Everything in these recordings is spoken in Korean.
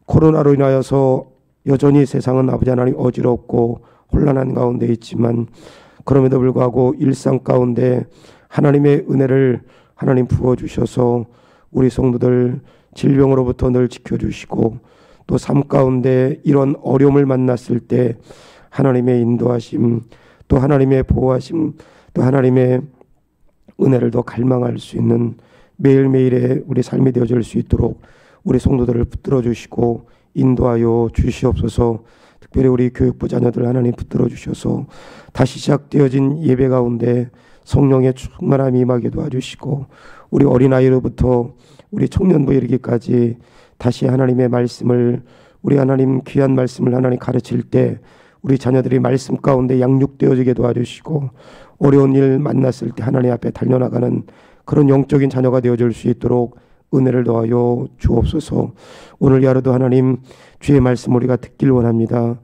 코로나로 인하여서 여전히 세상은 아버지 하나님 어지럽고 혼란한 가운데 있지만 그럼에도 불구하고 일상 가운데 하나님의 은혜를 하나님 부어주셔서 우리 성도들 질병으로부터 늘 지켜주시고 또 삶 가운데 이런 어려움을 만났을 때 하나님의 인도하심 또 하나님의 보호하심 또 하나님의 은혜를 더 갈망할 수 있는 매일매일의 우리 삶이 되어질 수 있도록 우리 성도들을 붙들어 주시고 인도하여 주시옵소서. 특별히 우리 교육부 자녀들 하나님 붙들어 주셔서 다시 시작되어진 예배 가운데 성령의 충만함이 임하게 도와주시고 우리 어린아이로부터 우리 청년부에 이르기까지 다시 하나님의 말씀을 우리 하나님 귀한 말씀을 하나님 가르칠 때 우리 자녀들이 말씀 가운데 양육되어지게 도와주시고 어려운 일 만났을 때 하나님 앞에 달려나가는 그런 영적인 자녀가 되어줄 수 있도록 은혜를 더하여 주옵소서. 오늘 이 하루도 하나님 주의 말씀 우리가 듣길 원합니다.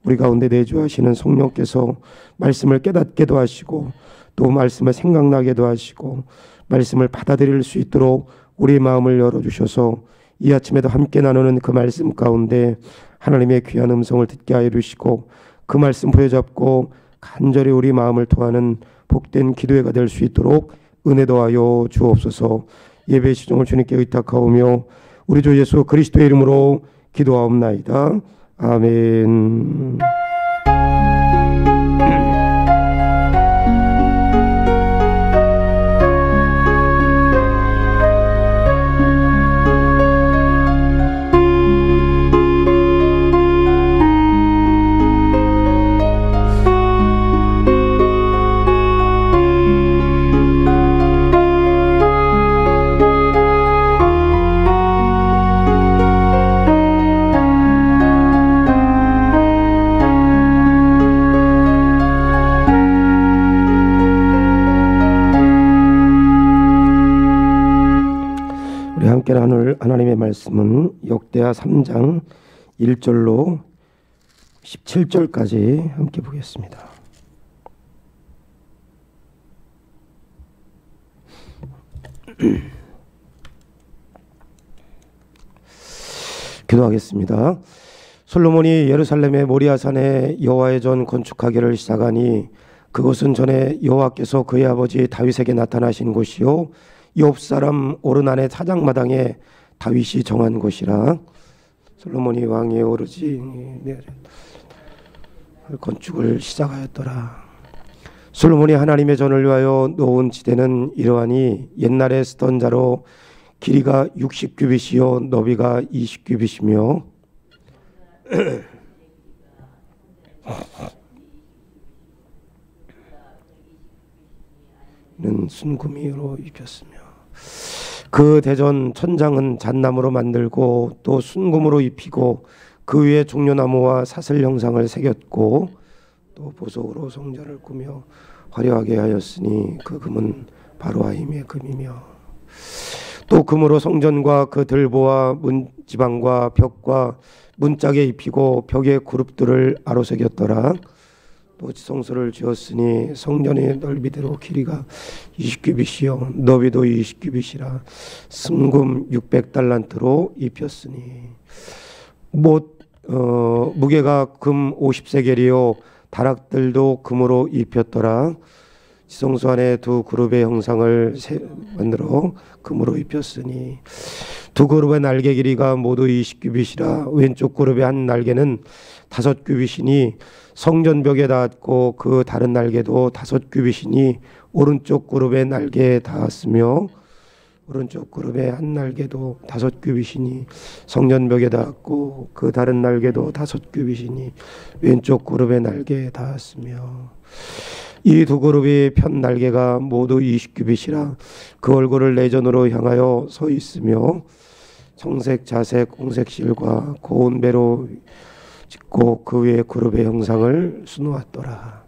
우리 가운데 내주하시는 성령께서 말씀을 깨닫게도 하시고 또 말씀을 생각나게도 하시고 말씀을 받아들일 수 있도록 우리의 마음을 열어주셔서 이 아침에도 함께 나누는 그 말씀 가운데 하나님의 귀한 음성을 듣게 하여 주시고 그 말씀 부여잡고 간절히 우리 마음을 통하는 복된 기도회가 될 수 있도록 은혜 더하여 주옵소서. 예배 시종을 주님께 의탁하오며 우리 주 예수 그리스도의 이름으로 기도하옵나이다. 아멘. 함께 나눌 하나님의 말씀은 역대하 3장 1절로 17절까지 함께 보겠습니다. 기도하겠습니다. 솔로몬이 예루살렘의 모리아산에 여호와의 전 건축하기를 시작하니 그곳은 전에 여호와께서 그의 아버지 다윗에게 나타나신 곳이요 욥 사람 오르난의 사장마당에 다윗이 정한 곳이라. 솔로몬이 왕위에 오르지 건축을 시작하였더라. 솔로몬이 하나님의 전을 위하여 놓은 지대는 이러하니 옛날에 쓰던 자로 길이가 60규빗이요 너비가 20규빗이며 는 순구미로 입혔으며 그 대전 천장은 잣나무로 만들고 또 순금으로 입히고 그 위에 종려나무와 사슬 형상을 새겼고 또 보석으로 성전을 꾸며 화려하게 하였으니 그 금은 바로아임의 금이며 또 금으로 성전과 그 들보와 문지방과 벽과 문짝에 입히고 벽의 그룹들을 아로새겼더라. 또 지성소를 지었으니 성전의 넓이대로 길이가 20규빗이요 너비도 20규빗이라 순금 600달란트로 입혔으니 무게가 금 50세겔이요 다락들도 금으로 입혔더라. 지성소 안에 두 그룹의 형상을 만들어 금으로 입혔으니 두 그룹의 날개 길이가 모두 20규빗이라 왼쪽 그룹의 한 날개는 5규빗이니 성전벽에 닿았고 그 다른 날개도 5규빗이니 오른쪽 그룹의 날개에 닿았으며 오른쪽 그룹의 한 날개도 5규빗이니 성전벽에 닿았고 그 다른 날개도 5규빗이니 왼쪽 그룹의 날개에 닿았으며 이 두 그룹이 편 날개가 모두 20규빗이라 그 얼굴을 내전으로 향하여 서 있으며 청색, 자색, 홍색 실과 고운 배로 짓고 그 위에 그룹의 형상을 수놓았더라.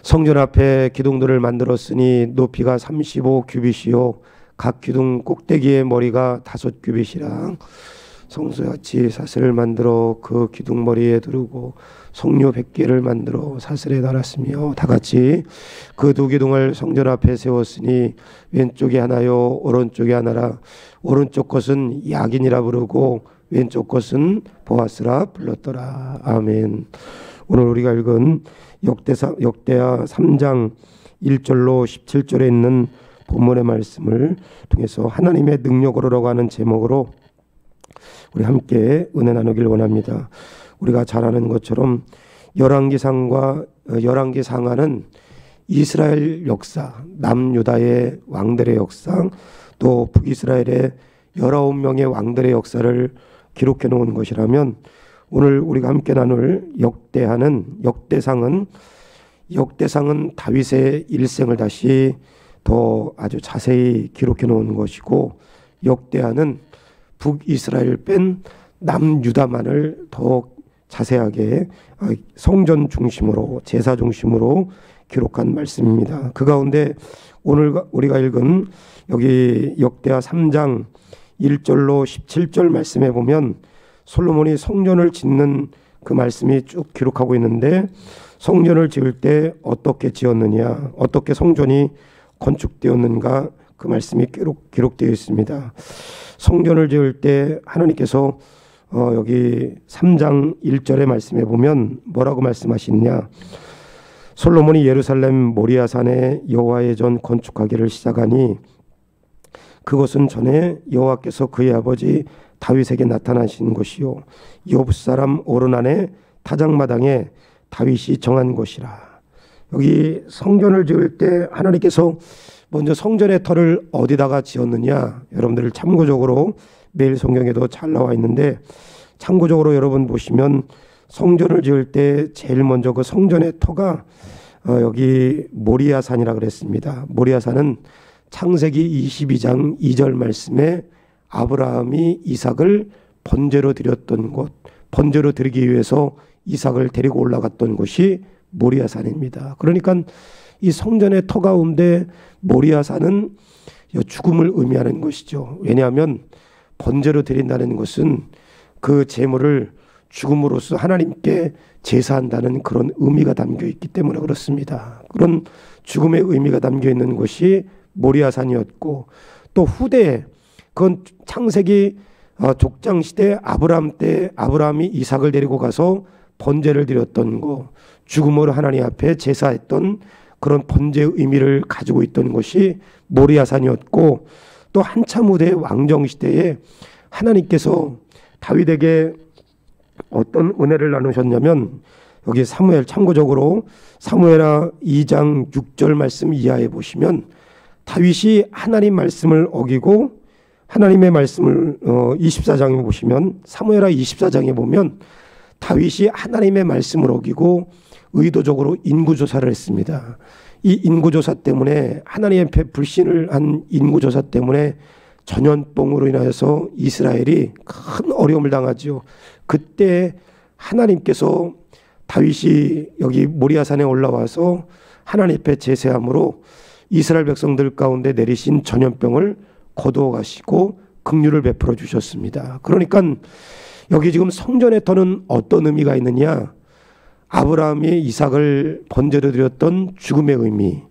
성전 앞에 기둥들을 만들었으니 높이가 35규빗이요 각 기둥 꼭대기의 머리가 5규빗이라 성소같이 사슬을 만들어 그 기둥머리에 두르고 석류 100개를 만들어 사슬에 달았으며 다같이 그 두 기둥을 성전 앞에 세웠으니 왼쪽에 하나요 오른쪽에 하나라 오른쪽 것은 야긴이라 부르고 왼쪽 것은 보아스라 불렀더라. 아멘. 오늘 우리가 읽은 역대하 3장 1절로 17절에 있는 본문의 말씀을 통해서 하나님의 능력으로라고 하는 제목으로 우리 함께 은혜 나누길 원합니다. 우리가 잘 아는 것처럼 열왕기상과 열왕기상하는 이스라엘 역사, 남유다의 왕들의 역사, 또 북이스라엘의 19명의 왕들의 역사를 기록해 놓은 것이라면 오늘 우리가 함께 나눌 역대상은 다윗의 일생을 다시 더 아주 자세히 기록해 놓은 것이고, 역대하는 북이스라엘 뺀 남유다만을 더 자세하게 성전 중심으로, 제사 중심으로 기록한 말씀입니다. 그 가운데 오늘 우리가 읽은 여기 역대하 3장 1절로 17절 말씀에 보면 솔로몬이 성전을 짓는 그 말씀이 쭉 기록하고 있는데, 성전을 지을 때 어떻게 지었느냐, 어떻게 성전이 건축되었는가, 그 말씀이 기록되어 있습니다. 성전을 지을 때 하나님께서 여기 3장 1절의 말씀에 보면 뭐라고 말씀하시느냐, 솔로몬이 예루살렘 모리아산에 여호와의 전 건축하기를 시작하니 그것은 전에 여호와께서 그의 아버지 다윗에게 나타나신 것이요 여부스 사람 오르난의 타작마당에 다윗이 정한 것이라. 여기 성전을 지을 때 하나님께서 먼저 성전의 터를 어디다가 지었느냐, 여러분들 참고적으로 매일 성경에도 잘 나와 있는데 참고적으로 여러분 보시면 성전을 지을 때 제일 먼저 그 성전의 터가 여기 모리아산이라 그랬습니다. 모리아산은 창세기 22장 2절 말씀에 아브라함이 이삭을 번제로 드렸던 곳, 번제로 드리기 위해서 이삭을 데리고 올라갔던 곳이 모리아산입니다. 그러니까 이 성전의 터 가운데 모리아산은 죽음을 의미하는 것이죠. 왜냐하면 번제로 드린다는 것은 그 제물을 죽음으로써 하나님께 제사한다는 그런 의미가 담겨 있기 때문에 그렇습니다. 그런 죽음의 의미가 담겨 있는 것이 모리아산이었고, 또 후대에 그건 창세기 족장 시대 아브라함 때 아브라함이 이삭을 데리고 가서 번제를 드렸던 거, 죽음으로 하나님 앞에 제사했던 그런 번제의 의미를 가지고 있던 것이 모리아산이었고, 또 한참 후대 왕정 시대에 하나님께서 다윗에게 어떤 은혜를 나누셨냐면, 여기 사무엘, 참고적으로 사무엘하 2장 6절 말씀 이하에 보시면 다윗이 하나님 말씀을 어기고, 하나님의 말씀을 24장에 보시면, 사무엘하 24장에 보면 다윗이 하나님의 말씀을 어기고 의도적으로 인구조사를 했습니다. 이 인구조사 때문에, 하나님 앞에 불신을 한 인구조사 때문에 전염병으로 인하여서 이스라엘이 큰 어려움을 당하죠. 그때 하나님께서 다윗이 여기 모리아산에 올라와서 하나님 앞에 제사함으로 이스라엘 백성들 가운데 내리신 전염병을 거두어 가시고 긍휼을 베풀어 주셨습니다. 그러니까 여기 지금 성전의 터는 어떤 의미가 있느냐, 아브라함이 이삭을 번제로 드렸던 죽음의 의미,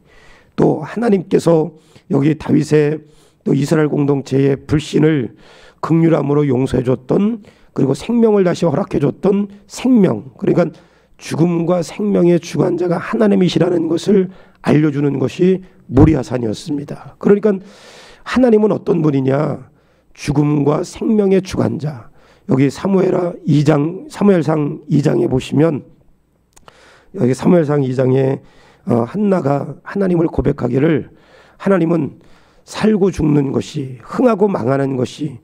또 하나님께서 여기 다윗의 또 이스라엘 공동체의 불신을 긍휼함으로 용서해 줬던, 그리고 생명을 다시 허락해 줬던 생명, 그러니까 죽음과 생명의 주관자가 하나님이시라는 것을 알려주는 것이 모리아산이었습니다. 그러니까 하나님은 어떤 분이냐, 죽음과 생명의 주관자. 여기 사무엘상 2장에 보시면, 여기 사무엘상 2장에 한나가 하나님을 고백하기를, 하나님은 살고 죽는 것이, 흥하고 망하는 것이,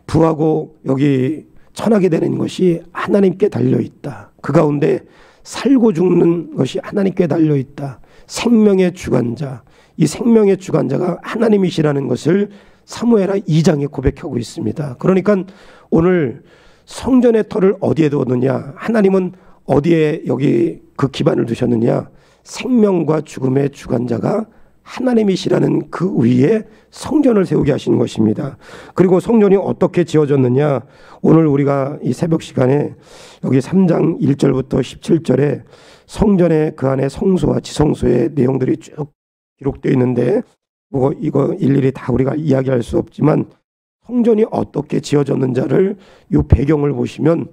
부하고 여기 천하게 되는 것이 하나님께 달려있다. 그 가운데 살고 죽는 것이 하나님께 달려있다. 생명의 주관자, 이 생명의 주관자가 하나님이시라는 것을 사무엘하 2장에 고백하고 있습니다. 그러니까 오늘 성전의 터를 어디에 두었느냐, 하나님은 어디에 여기 그 기반을 두셨느냐, 생명과 죽음의 주관자가 하나님이시라는 그 위에 성전을 세우게 하시는 것입니다. 그리고 성전이 어떻게 지어졌느냐, 오늘 우리가 이 새벽 시간에 여기 3장 1절부터 17절에 성전의 그 안에 성소와 지성소의 내용들이 쭉 기록되어 있는데, 이거 일일이 다 우리가 이야기할 수 없지만 성전이 어떻게 지어졌는지를 이 배경을 보시면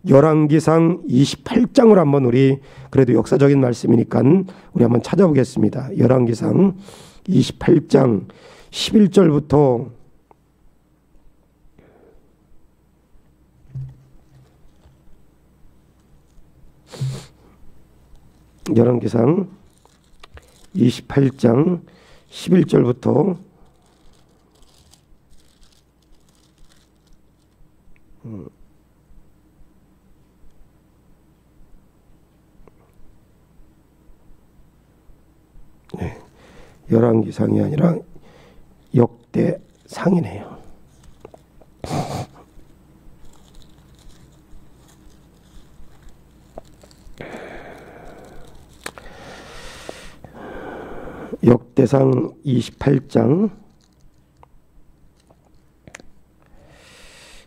열왕기상 28장을 한번 우리 그래도 역사적인 말씀이니까 우리 한번 찾아보겠습니다. 열왕기상 28장 11절부터 열왕기상 28장 11절부터 네, 열왕기상이 아니라 역대상이네요. 역대상 28장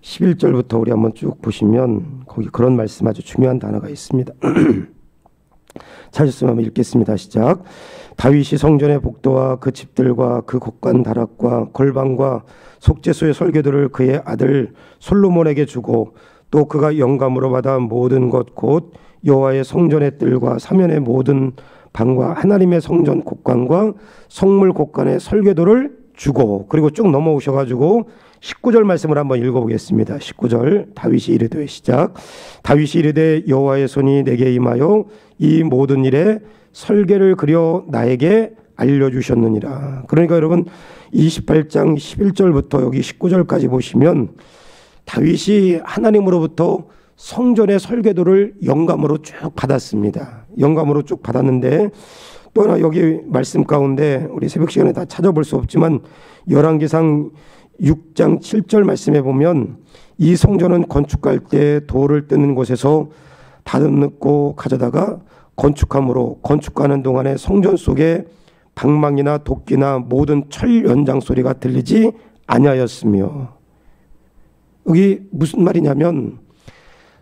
11절부터 우리 한번 쭉 보시면 거기 그런 말씀 아주 중요한 단어가 있습니다. 찾으셨으면 한번 읽겠습니다. 시작. 다윗이 성전의 복도와 그 집들과 그 곡관 다락과 골방과 속죄소의 설계도를 그의 아들 솔로몬에게 주고 또 그가 영감으로 받아 모든 것 곧 여호와의 성전의 뜰과 사면의 모든 방과 하나님의 성전 곡관과 성물 곡관의 설계도를 주고, 그리고 쭉 넘어오셔가지고 19절 말씀을 한번 읽어보겠습니다. 19절 다윗이 이르되 시작. 다윗이 이르되 여호와의 손이 내게 임하여 이 모든 일에 설계를 그려 나에게 알려주셨느니라. 그러니까 여러분 28장 11절부터 여기 19절까지 보시면 다윗이 하나님으로부터 성전의 설계도를 영감으로 쭉 받았습니다. 영감으로 쭉 받았는데 또 하나 여기 말씀 가운데 우리 새벽 시간에 다 찾아볼 수 없지만 열왕기상 6장 7절 말씀에 보면 이 성전은 건축할 때 돌을 뜨는 곳에서 다듬고 가져다가 건축함으로 건축하는 동안에 성전 속에 방망이나 도끼나 모든 철 연장 소리가 들리지 아니하였으며, 여기 무슨 말이냐면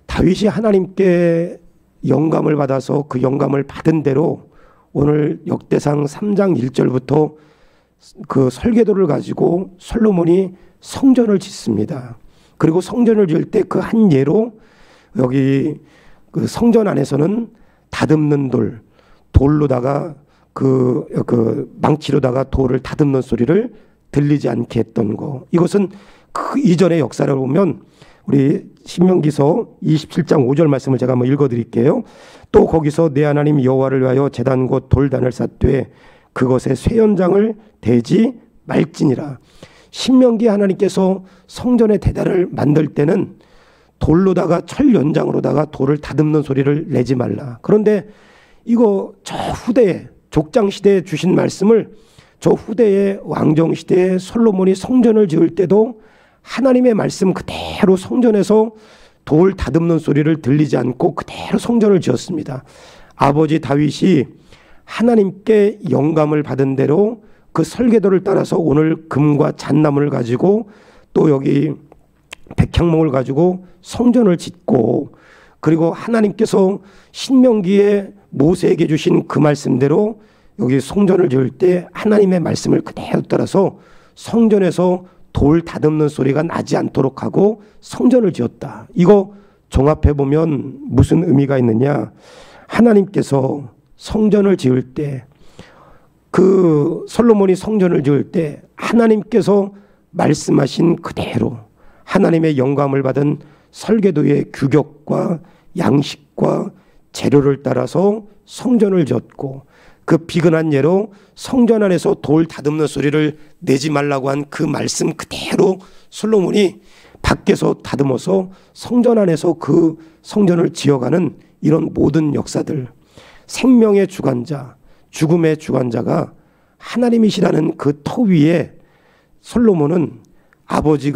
다윗이 하나님께 영감을 받아서 그 영감을 받은 대로 오늘 역대상 3장 1절부터 그 설계도를 가지고 솔로몬이 성전을 짓습니다. 그리고 성전을 지을 때 그 한 예로 여기 그 성전 안에서는 다듬는 돌로다가 그 망치로다가 돌을 다듬는 소리를 들리지 않게 했던 거. 이것은 그 이전의 역사를 보면 우리 신명기서 27장 5절 말씀을 제가 한번 읽어드릴게요. 또 거기서 내 하나님 여호와를 위하여 제단 곧 돌단을 쌓되 그것에 쇠연장을 대지 말지니라. 신명기 하나님께서 성전의 대단을 만들 때는 돌로다가 철 연장으로다가 돌을 다듬는 소리를 내지 말라. 그런데 이거 저 후대에 족장 시대에 주신 말씀을 저 후대의 왕정 시대에 솔로몬이 성전을 지을 때도 하나님의 말씀 그대로 성전에서 돌 다듬는 소리를 들리지 않고 그대로 성전을 지었습니다. 아버지 다윗이 하나님께 영감을 받은 대로 그 설계도를 따라서 오늘 금과 잣나무를 가지고 또 여기 백향목을 가지고 성전을 짓고, 그리고 하나님께서 신명기에 모세에게 주신 그 말씀대로 여기 성전을 지을 때 하나님의 말씀을 그대로 따라서 성전에서 돌 다듬는 소리가 나지 않도록 하고 성전을 지었다. 이거 종합해 보면 무슨 의미가 있느냐? 하나님께서 성전을 지을 때, 그 솔로몬이 성전을 지을 때 하나님께서 말씀하신 그대로 하나님의 영감을 받은 설계도의 규격과 양식과 재료를 따라서 성전을 지었고, 그 비근한 예로 성전 안에서 돌 다듬는 소리를 내지 말라고 한 그 말씀 그대로 솔로몬이 밖에서 다듬어서 성전 안에서 그 성전을 지어가는 이런 모든 역사들, 생명의 주관자, 죽음의 주관자가 하나님이시라는 그 터 위에 솔로몬은 아버지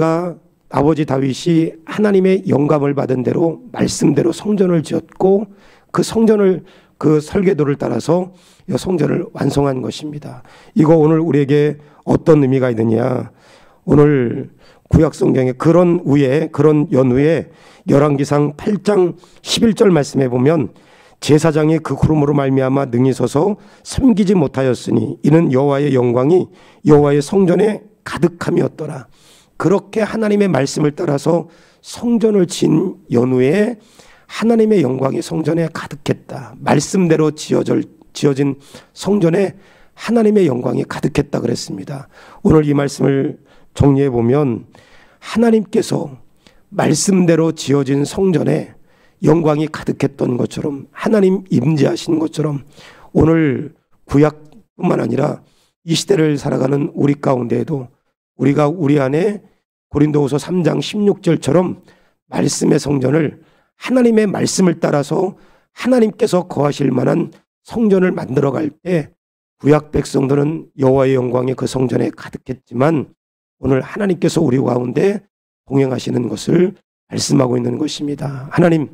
다윗이 하나님의 영감을 받은 대로 말씀대로 성전을 지었고, 그 성전을 그 설계도를 따라서 이 성전을 완성한 것입니다. 이거 오늘 우리에게 어떤 의미가 있느냐? 오늘 구약 성경에 그런 연후에 열왕기상 8장 11절 말씀에 보면 제사장이 그 구름으로 말미암아 능히 서서 섬기지 못하였으니 이는 여호와의 영광이 여호와의 성전에 가득함이었더라. 그렇게 하나님의 말씀을 따라서 성전을 진 연후에 하나님의 영광이 성전에 가득했다. 말씀대로 지어진 성전에 하나님의 영광이 가득했다 그랬습니다. 오늘 이 말씀을 정리해 보면 하나님께서 말씀대로 지어진 성전에 영광이 가득했던 것처럼, 하나님 임재하신 것처럼 오늘 구약뿐만 아니라 이 시대를 살아가는 우리 가운데에도 우리가 우리 안에 고린도후서 3장 16절처럼 말씀의 성전을, 하나님의 말씀을 따라서 하나님께서 거하실 만한 성전을 만들어갈 때 구약 백성들은 여호와의 영광이 그 성전에 가득했지만 오늘 하나님께서 우리 가운데 동행하시는 것을 말씀하고 있는 것입니다. 하나님,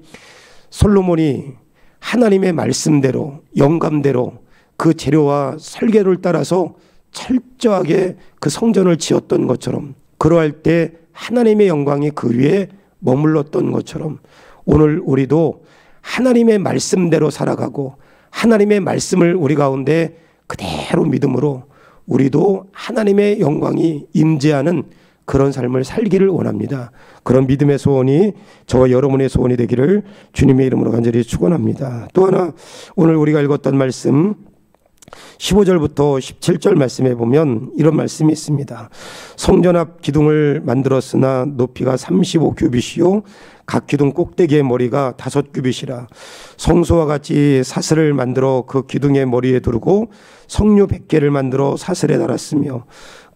솔로몬이 하나님의 말씀대로 영감대로 그 재료와 설계를 따라서 철저하게 그 성전을 지었던 것처럼, 그러할 때 하나님의 영광이 그 위에 머물렀던 것처럼 오늘 우리도 하나님의 말씀대로 살아가고 하나님의 말씀을 우리 가운데 그대로 믿음으로 우리도 하나님의 영광이 임재하는 그런 삶을 살기를 원합니다. 그런 믿음의 소원이 저와 여러분의 소원이 되기를 주님의 이름으로 간절히 축원합니다. 또 하나, 오늘 우리가 읽었던 말씀 15절부터 17절 말씀에 보면 이런 말씀이 있습니다. 성전 앞 기둥을 만들었으나 높이가 35규빗이요 각 기둥 꼭대기의 머리가 5규빗이라. 성소와 같이 사슬을 만들어 그 기둥의 머리에 두르고 성류 100개를 만들어 사슬에 달았으며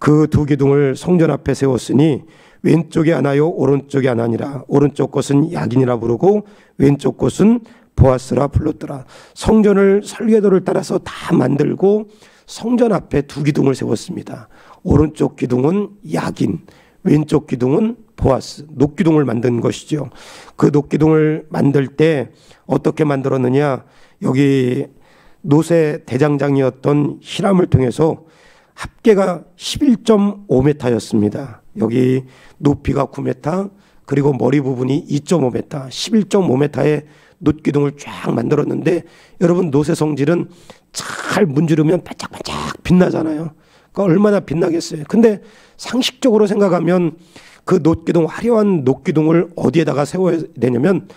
그 두 기둥을 성전 앞에 세웠으니 왼쪽에 하나요 오른쪽에 하나니라. 오른쪽 것은 야긴이라 부르고 왼쪽 것은 보아스라 불렀더라. 성전을 설계도를 따라서 다 만들고 성전 앞에 두 기둥을 세웠습니다. 오른쪽 기둥은 야긴, 왼쪽 기둥은 보아스, 녹기둥을 만든 것이죠. 그 녹기둥을 만들 때 어떻게 만들었느냐, 여기 노세 대장장이었던 히람을 통해서 합계가 11.5m였습니다. 여기 높이가 9m, 그리고 머리 부분이 2.5m, 11.5m의 놋기둥을 쫙 만들었는데, 여러분 노세 성질은 잘 문지르면 반짝반짝 빛나잖아요. 그러니까 얼마나 빛나겠어요. 근데 상식적으로 생각하면 그 놋기둥, 화려한 놋기둥을 어디에다가 세워야 되냐면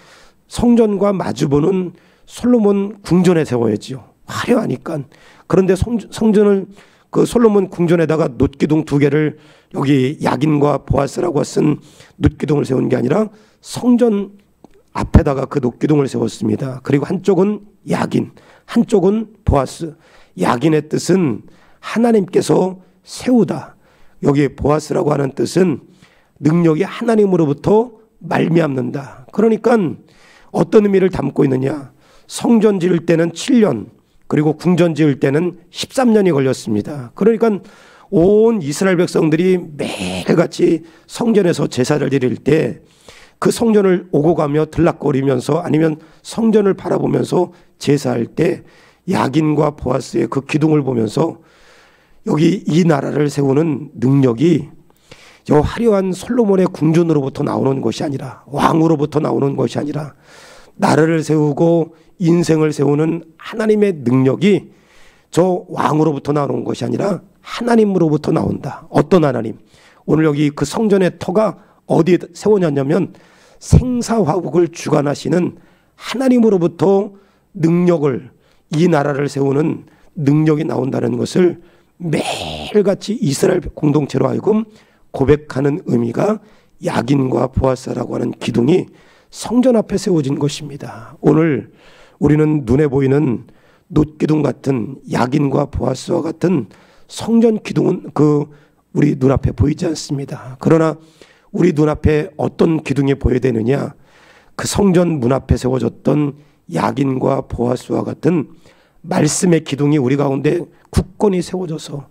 성전과 마주보는 솔로몬 궁전에 세워야지요. 화려하니까. 그런데 성전을 그 솔로몬 궁전에다가 놋기둥 2개를 여기 야긴과 보아스라고 쓴 놋기둥을 세운 게 아니라 성전 앞에다가 그 놋기둥을 세웠습니다. 그리고 한쪽은 야긴, 한쪽은 보아스. 야긴의 뜻은 하나님께서 세우다. 여기 보아스라고 하는 뜻은 능력이 하나님으로부터 말미암는다. 그러니까 어떤 의미를 담고 있느냐, 성전 지을 때는 7년, 그리고 궁전 지을 때는 13년이 걸렸습니다. 그러니까 온 이스라엘 백성들이 매일같이 성전에서 제사를 드릴 때 그 성전을 오고 가며 들락거리면서 아니면 성전을 바라보면서 제사할 때 야긴과 보아스의 그 기둥을 보면서 여기 이 나라를 세우는 능력이 저 화려한 솔로몬의 궁전으로부터 나오는 것이 아니라, 왕으로부터 나오는 것이 아니라, 나라를 세우고 인생을 세우는 하나님의 능력이 저 왕으로부터 나오는 것이 아니라 하나님으로부터 나온다. 어떤 하나님? 오늘 여기 그 성전의 터가 어디에 세워졌냐면 생사화복을 주관하시는 하나님으로부터 능력을, 이 나라를 세우는 능력이 나온다는 것을 매일같이 이스라엘 공동체로 하여금 고백하는 의미가 야긴과 보아스라고 하는 기둥이 성전 앞에 세워진 것입니다. 오늘 우리는 눈에 보이는 놋기둥 같은 야긴과 보아스와 같은 성전 기둥은 우리 눈앞에 보이지 않습니다. 그러나 우리 눈앞에 어떤 기둥이 보여야 되느냐, 그 성전 문 앞에 세워졌던 야긴과 보아스와 같은 말씀의 기둥이 우리 가운데 굳건히 세워져서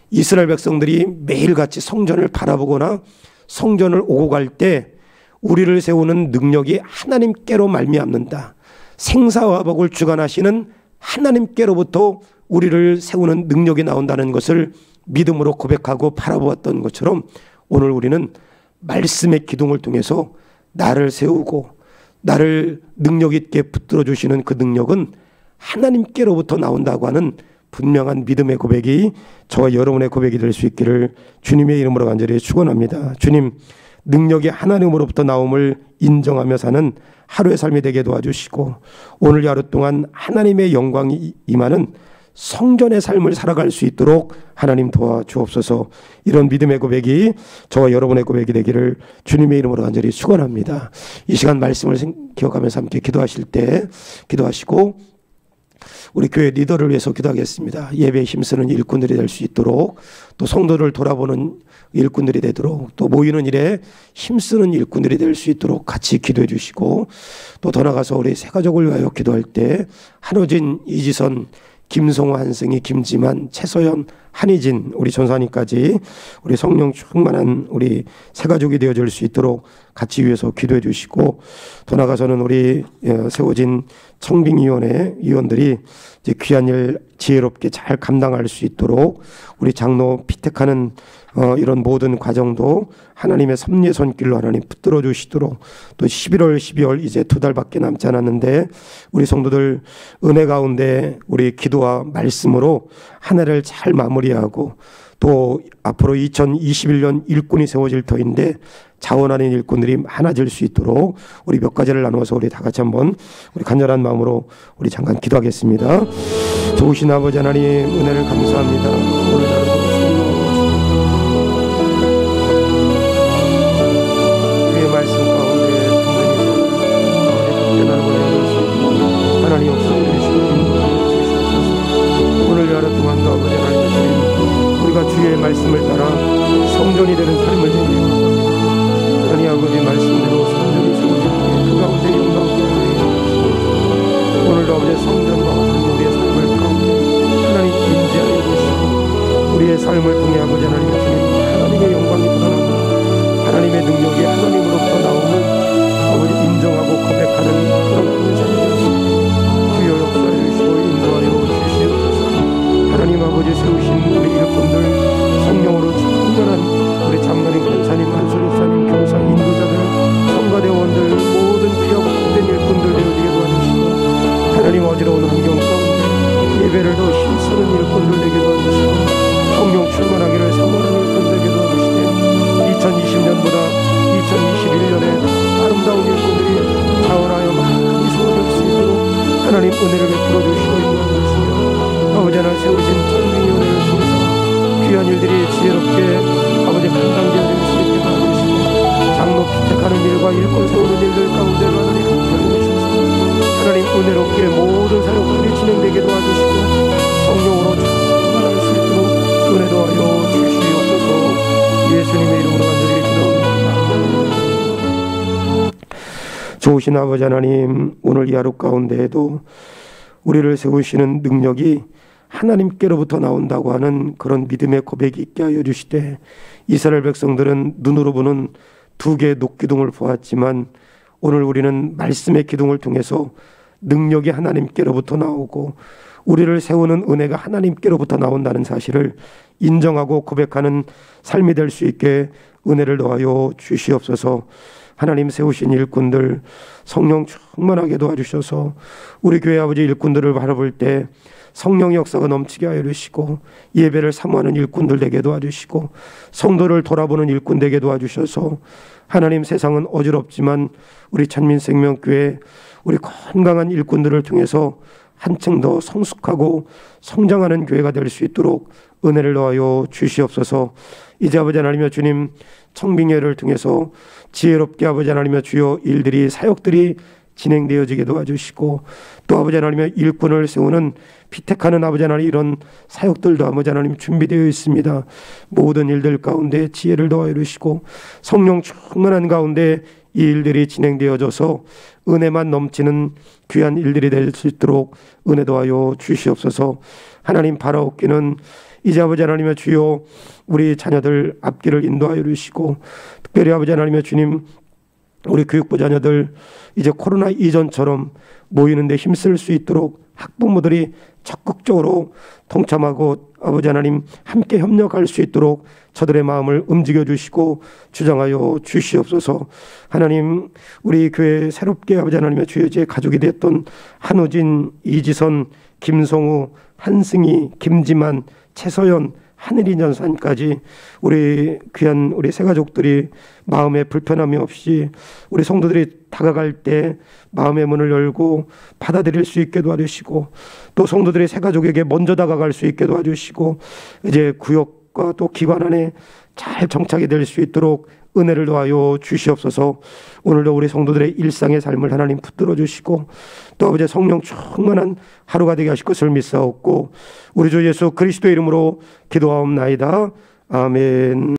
이스라엘 백성들이 매일같이 성전을 바라보거나 성전을 오고 갈 때 우리를 세우는 능력이 하나님께로 말미암는다. 생사화복을 주관하시는 하나님께로부터 우리를 세우는 능력이 나온다는 것을 믿음으로 고백하고 바라보았던 것처럼 오늘 우리는 말씀의 기둥을 통해서 나를 세우고 나를 능력 있게 붙들어 주시는 그 능력은 하나님께로부터 나온다고 하는 분명한 믿음의 고백이 저와 여러분의 고백이 될 수 있기를 주님의 이름으로 간절히 축원합니다. 주님, 능력이 하나님으로부터 나옴을 인정하며 사는 하루의 삶이 되게 도와주시고, 오늘 하루 동안 하나님의 영광이 임하는 성전의 삶을 살아갈 수 있도록 하나님 도와주옵소서. 이런 믿음의 고백이 저와 여러분의 고백이 되기를 주님의 이름으로 간절히 축원합니다. 이 시간 말씀을 기억하면서 함께 기도하실 때 기도하시고, 우리 교회 리더를 위해서 기도하겠습니다. 예배에 힘쓰는 일꾼들이 될 수 있도록, 또 성도를 돌아보는 일꾼들이 되도록, 또 모이는 일에 힘쓰는 일꾼들이 될 수 있도록 같이 기도해 주시고, 또 더 나가서 우리 새 가족을 위하여 기도할 때 한호진, 이지선, 김성호, 한승희, 김지만, 최소연, 한희진, 우리 전사님까지 우리 성령 충만한 우리 새 가족이 되어줄 수 있도록 같이 위해서 기도해 주시고, 더 나가서는 우리 세워진 청빙위원회 위원들이 이제 귀한 일 지혜롭게 잘 감당할 수 있도록 우리 장로 피택하는 이런 모든 과정도 하나님의 섭리의 손길로 하나님 붙들어 주시도록, 또 11월 12월 이제 2달밖에 남지 않았는데 우리 성도들 은혜 가운데 우리 기도와 말씀으로 한 해를 잘 마무리하고, 또 앞으로 2021년 일꾼이 세워질 터인데 자원하는 일꾼들이 많아질 수 있도록 우리 몇 가지를 나누어서 우리 다 같이 한번 우리 간절한 마음으로 우리 잠깐 기도하겠습니다. 좋으신 아버지 하나님, 은혜를 감사합니다. 오늘 하루도 주의 말씀 가운데 든든히 깨달음을 얻을 수 있고 하나님 역사해 주시고 오늘 하루 동안도 아버지 하나님 주님, 우리가 주의 말씀을 따라 성전이 되는 삶을 되게 하나님 아버지 말씀대로 성전이 세워지고 그 가운데 영광을 드리옵소서. 오늘도 아버지 성전과 같은 우리의 삶을 가운데 하나님 임재하여 주시고, 우리의 삶을 통해 아버지 하나님 주님 하나님의 영광이 드러나고 하나님의 능력이 하나님으로부터 나옴을 아버지 인정하고 고백하는 그런 하나님의 삶이 되었습니다. 주여 역사해 주시고 인도하여 주시옵소서. 하나님 아버지 세우신 우리 일꾼들 성령으로 충만한 우리 장로님, 권사님, 한솔사님, 교사, 인도자들, 성가대원들 모든 귀하고 복된 일꾼들 되어지게 도와주시고, 하나님 어지러운 환경 가운데 예배를 더 힘쓰는 일꾼들 되게 도와주시고, 성령 충만하기를 사모하는 일꾼 되게 도와주시되, 2020년보다 2021년에 아름다운 일꾼들이 자원하여 많이 세워질 수 있도록 하나님 은혜를 베풀어 주시고 인도하셨으며, 아버지 하나 세우신 청빙위원회를 통해서 귀한 일들이 지혜롭게 아버지 감당되어질 수 있게 도와주시고, 장로 피택하는 일과 일꾼 세우는 일들 가운데 하나님 함께하여 주셔서 하나님 은혜롭게 모든 사역들이 진행되게 도와주시고 성령으로 충만할 수 있도록 은혜 도와여 주시옵소서. 예수님의 이름으로 간절히 기도합니다. 좋으신 아버지 하나님, 오늘 이 하루 가운데에도 우리를 세우시는 능력이 하나님께로부터 나온다고 하는 그런 믿음의 고백이 있게 하여 주시되, 이스라엘 백성들은 눈으로 보는 2개의 녹기둥을 보았지만 오늘 우리는 말씀의 기둥을 통해서 능력이 하나님께로부터 나오고 우리를 세우는 은혜가 하나님께로부터 나온다는 사실을 인정하고 고백하는 삶이 될 수 있게 은혜를 더하여 주시옵소서. 하나님 세우신 일꾼들 성령 충만하게 도와주셔서 우리 교회 아버지 일꾼들을 바라볼 때 성령의 역사가 넘치게 하여 주시고, 예배를 사모하는 일꾼들 되게 도와주시고, 성도를 돌아보는 일꾼 되게 도와주셔서 하나님 세상은 어지럽지만 우리 천민생명교회 우리 건강한 일꾼들을 통해서 한층 더 성숙하고 성장하는 교회가 될 수 있도록 은혜를 더하여 주시옵소서. 이제 아버지 하나님의 주님 청빙회를 통해서 지혜롭게 아버지 하나님의 주여 일들이 사역들이 진행되어지게 도와주시고, 또 아버지 하나님의 일꾼을 세우는 피택하는 아버지 하나님 이런 사역들도 아버지 하나님 준비되어 있습니다. 모든 일들 가운데 지혜를 더하여 주시고 성령 충만한 가운데 이 일들이 진행되어져서 은혜만 넘치는 귀한 일들이 될 수 있도록 은혜 더하여 주시옵소서. 하나님 바라옵기는 이제 아버지 하나님의 주여 우리 자녀들 앞길을 인도하여 주시고, 특별히 아버지 하나님의 주님 우리 교육부 자녀들 이제 코로나 이전처럼 모이는 데 힘쓸 수 있도록 학부모들이 적극적으로 동참하고 아버지 하나님 함께 협력할 수 있도록 저들의 마음을 움직여 주시고 주장하여 주시옵소서. 하나님 우리 교회 새롭게 아버지 하나님의 주여지의 가족이 되었던 한우진, 이지선, 김성우, 한승희, 김지만, 최서연, 하늘이 전사님까지 우리 귀한 우리 새 가족들이 마음에 불편함이 없이 우리 성도들이 다가갈 때 마음의 문을 열고 받아들일 수 있게 도와주시고, 또 성도들이 새 가족에게 먼저 다가갈 수 있게 도와주시고, 이제 구역과 또 기관 안에 잘 정착이 될 수 있도록 은혜를 더하여 주시옵소서. 오늘도 우리 성도들의 일상의 삶을 하나님 붙들어 주시고, 또 아버지 성령 충만한 하루가 되게 하실 것을 믿사옵고, 우리 주 예수 그리스도의 이름으로 기도하옵나이다. 아멘.